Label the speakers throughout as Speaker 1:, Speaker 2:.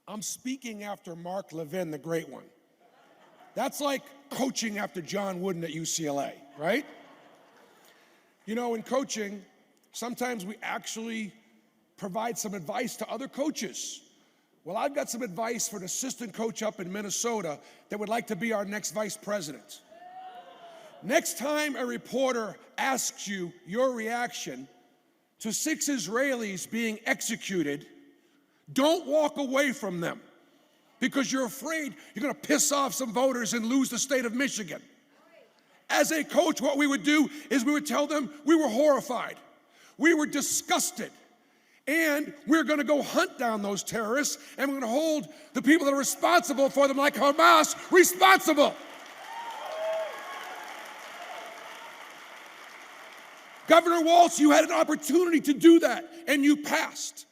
Speaker 1: I'm speaking after Mark Levin, the great one. That's like coaching after John Wooden at UCLA, right? You know, in coaching, sometimes we actually provide some advice to other coaches. Well, I've got some advice for an assistant coach up in Minnesota that would like to be our next vice president. Next time a reporter asks you your reaction to 6 Israelis being executed, don't walk away from them because you're afraid you're going to piss off some voters and lose the state of Michigan. As a coach, what we would do is we would tell them we were horrified, we were disgusted, and we're going to go hunt down those terrorists, and we're going to hold the people that are responsible for them, like Hamas, responsible. Governor Walz, you had an opportunity to do that, and you passed.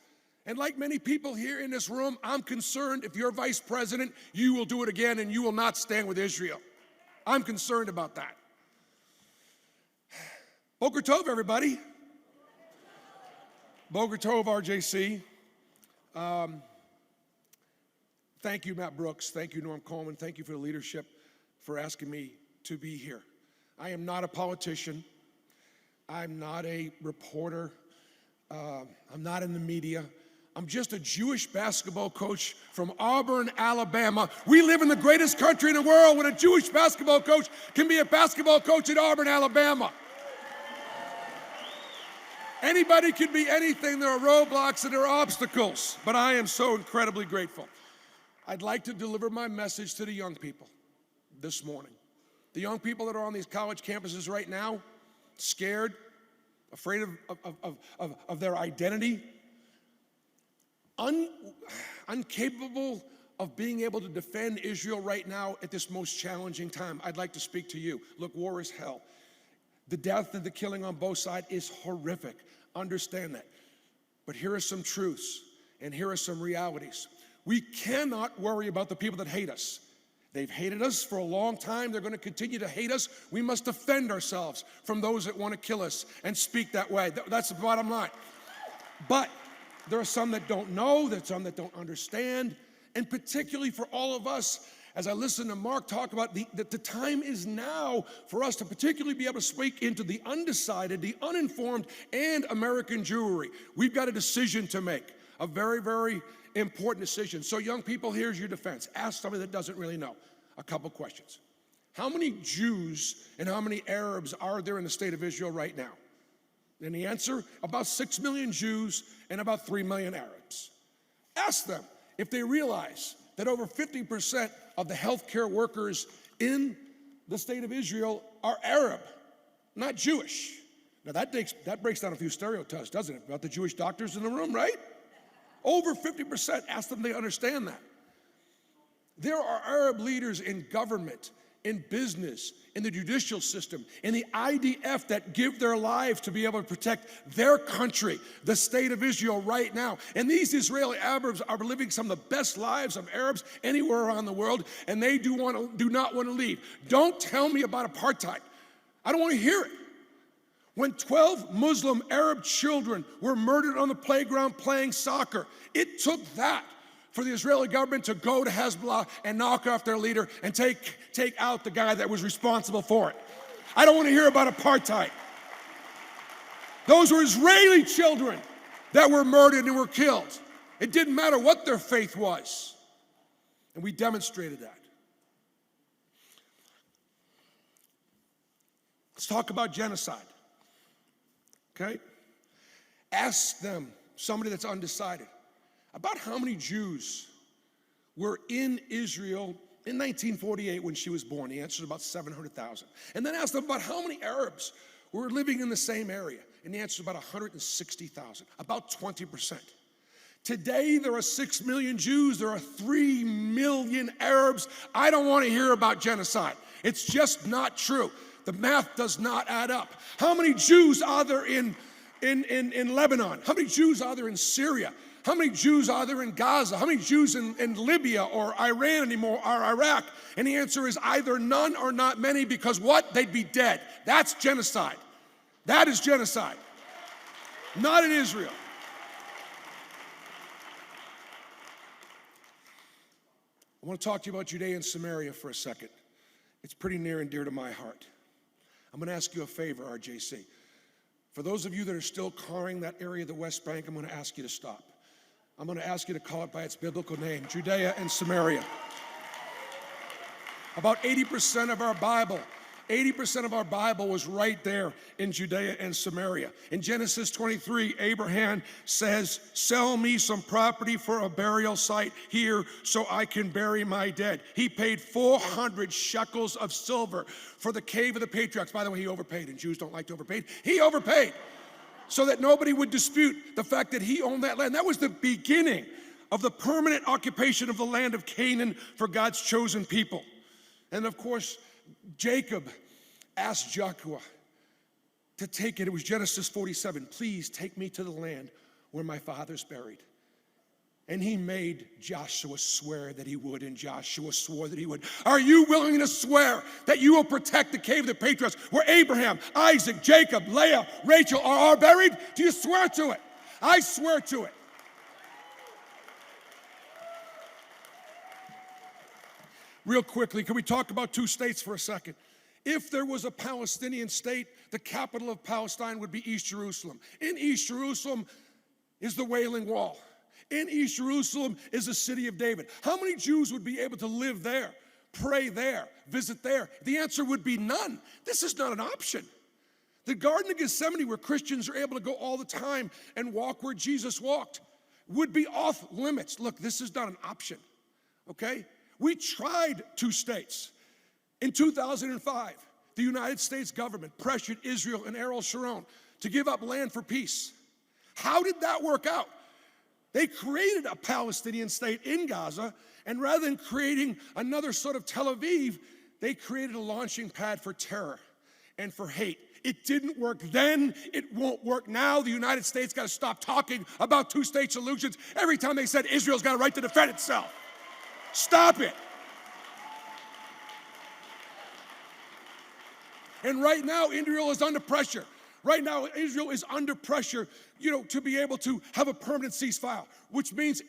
Speaker 1: And like many people here in this room, I'm concerned if you're vice president, you will do it again and you will not stand with Israel. I'm concerned about that. Boker Tov, everybody. Boker Tov, RJC. Thank you, Matt Brooks. Thank you, Norm Coleman. Thank you for the leadership, for asking me to be here. I am not a politician. I'm not a reporter. I'm not in the media. I'm just a Jewish basketball coach from Auburn, Alabama. We live in the greatest country in the world when a Jewish basketball coach can be a basketball coach in Auburn, Alabama. Anybody can be anything. There are roadblocks and there are obstacles, but I am so incredibly grateful. I'd like to deliver my message to the young people this morning. The young people that are on these college campuses right now, scared, afraid of their identity, incapable of being able to defend Israel right now at this most challenging time. I'd like to speak to you. Look, war is hell. The death and the killing on both sides is horrific. Understand that. But here are some truths, and here are some realities. We cannot worry about the people that hate us. They've hated us for a long time. They're going to continue to hate us. We must defend ourselves from those that want to kill us and speak that way. That's the bottom line. But there are some that don't know, there's some that don't understand, and particularly for all of us, as I listen to Mark talk about that the time is now for us to particularly be able to speak into the undecided, the uninformed, and American Jewry. We've got a decision to make, a very, very important decision. So young people, here's your defense. Ask somebody that doesn't really know a couple questions. How many Jews and how many Arabs are there in the state of Israel right now? And the answer, about 6 million Jews and about 3 million Arabs. Ask them if they realize that over 50% of the healthcare workers in the state of Israel are Arab, not Jewish. Now that breaks down a few stereotypes, doesn't it, about the Jewish doctors in the room, right? Over 50%, ask them if they understand that. There are Arab leaders in government, in business, in the judicial system, in the IDF that give their lives to be able to protect their country, the state of Israel right now. And these Israeli Arabs are living some of the best lives of Arabs anywhere around the world, and they do not want to leave. Don't tell me about apartheid. I don't want to hear it. When 12 Muslim Arab children were murdered on the playground playing soccer, it took that for the Israeli government to go to Hezbollah and knock off their leader and take out the guy that was responsible for it. I don't want to hear about apartheid. Those were Israeli children that were murdered and were killed. It didn't matter what their faith was. And we demonstrated that. Let's talk about genocide. Okay? Ask them, somebody that's undecided, about how many Jews were in Israel in 1948 when she was born. The answer is about 700,000. And then ask them about how many Arabs were living in the same area. And the answer is about 160,000, about 20%. Today, there are 6 million Jews. There are 3 million Arabs. I don't want to hear about genocide. It's just not true. The math does not add up. How many Jews are there in Lebanon? How many Jews are there in Syria? How many Jews are there in Gaza? How many Jews in Libya or Iran anymore or Iraq? And the answer is either none or not many, because what? They'd be dead. That's genocide. That is genocide. Not in Israel. I want to talk to you about Judea and Samaria for a second. It's pretty near and dear to my heart. I'm going to ask you a favor, RJC. For those of you that are still carring that area of the West Bank, I'm going to ask you to stop. I'm going to ask you to call it by its biblical name, Judea and Samaria. About 80% of our Bible was right there in Judea and Samaria. In Genesis 23, Abraham says, sell me some property for a burial site here so I can bury my dead. He paid 400 shekels of silver for the cave of the patriarchs. By the way, he overpaid, and Jews don't like to overpay. He overpaid so that nobody would dispute the fact that he owned that land. That was the beginning of the permanent occupation of the land of Canaan for God's chosen people. And of course, Jacob asked Joshua to take it. It was Genesis 47. Please take me to the land where my father's buried. And he made Joshua swear that he would, and Joshua swore that he would. Are you willing to swear that you will protect the cave of the patriarchs where Abraham, Isaac, Jacob, Leah, Rachel are all buried? Do you swear to it? I swear to it. Real quickly, can we talk about two states for a second? If there was a Palestinian state, the capital of Palestine would be East Jerusalem. In East Jerusalem is the Wailing Wall. In East Jerusalem is the city of David. How many Jews would be able to live there, pray there, visit there? The answer would be none. This is not an option. The Garden of Gethsemane, where Christians are able to go all the time and walk where Jesus walked, would be off limits. Look, this is not an option, okay? We tried two states. In 2005, the United States government pressured Israel and Ariel Sharon to give up land for peace. How did that work out? They created a Palestinian state in Gaza, and rather than creating another sort of Tel Aviv, they created a launching pad for terror and for hate. It didn't work then, it won't work now. The United States got to stop talking about two-state solutions every time they said Israel's got a right to defend itself. Stop it. And right now, Israel is under pressure. Right now, Israel is under pressure, to be able to have a permanent ceasefire, which means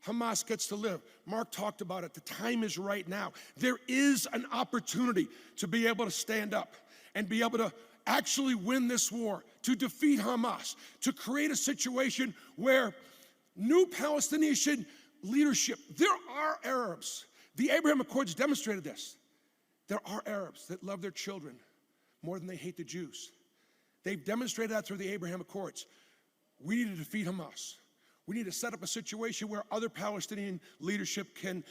Speaker 1: Hamas gets to live. Mark talked about it. The time is right now. There is an opportunity to be able to stand up and be able to actually win this war, to defeat Hamas, to create a situation where new Palestinian leadership. There are Arabs. The Abraham Accords demonstrated this. There are Arabs that love their children more than they hate the Jews. They've demonstrated that through the Abraham Accords. We need to defeat Hamas. We need to set up a situation where other Palestinian leadership can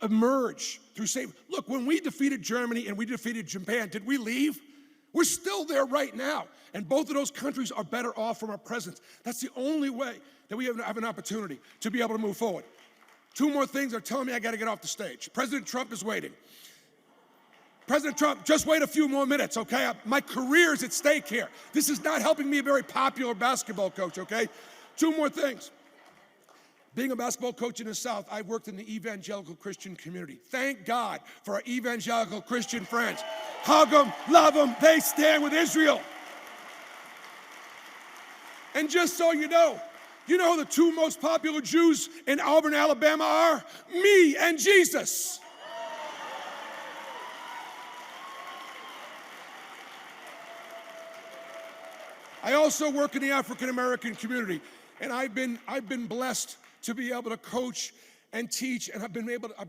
Speaker 1: emerge through safe. Look, when we defeated Germany and we defeated Japan, did we leave? We're still there right now. And both of those countries are better off from our presence. That's the only way that we have an opportunity to be able to move forward. Two more things are telling me I got to get off the stage. President Trump is waiting. President Trump, just wait a few more minutes, okay? My career is at stake here. This is not helping me a very popular basketball coach, okay? Two more things. Being a basketball coach in the South, I've worked in the evangelical Christian community. Thank God for our evangelical Christian friends. Hug them, love them, they stand with Israel. And just so you know who the two most popular Jews in Auburn, Alabama are? Me and Jesus. I also work in the African American community, and I've been blessed to be able to coach and teach, and I've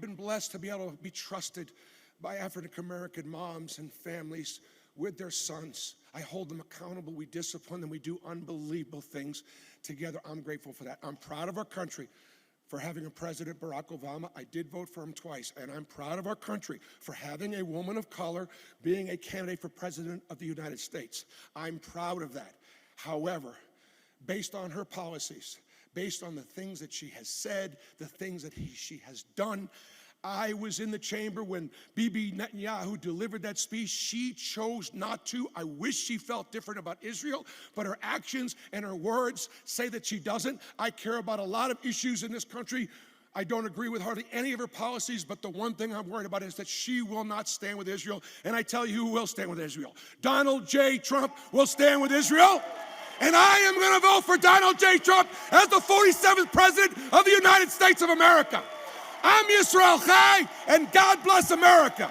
Speaker 1: been blessed to be able to be trusted by African American moms and families with their sons. I hold them accountable, we discipline them, we do unbelievable things together. I'm grateful for that. I'm proud of our country for having a President, Barack Obama. I did vote for him twice, and I'm proud of our country for having a woman of color being a candidate for President of the United States. I'm proud of that. However, based on her policies, based on the things that she has said, the things that she has done, I was in the chamber when Bibi Netanyahu delivered that speech. She chose not to. I wish she felt different about Israel, but her actions and her words say that she doesn't. I care about a lot of issues in this country. I don't agree with hardly any of her policies, but the one thing I'm worried about is that she will not stand with Israel. And I tell you who will stand with Israel. Donald J. Trump will stand with Israel. And I am going to vote for Donald J. Trump as the 47th President of the United States of America. I'm Yisrael Chai, and God bless America.